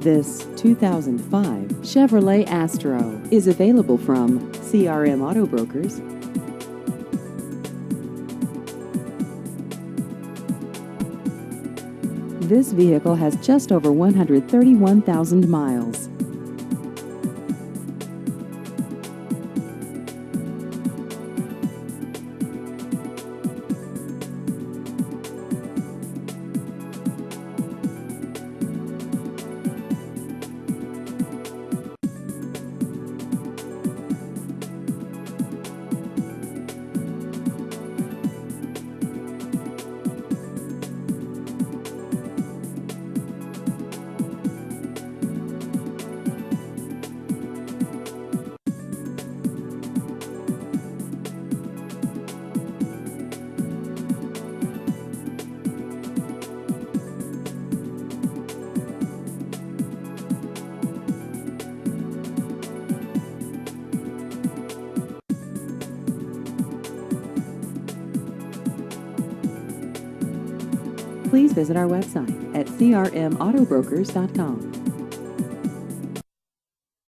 This 2005 Chevrolet Astro is available from CRM Auto Brokers. This vehicle has just over 131,000 miles. Please visit our website at crmautobrokers.com.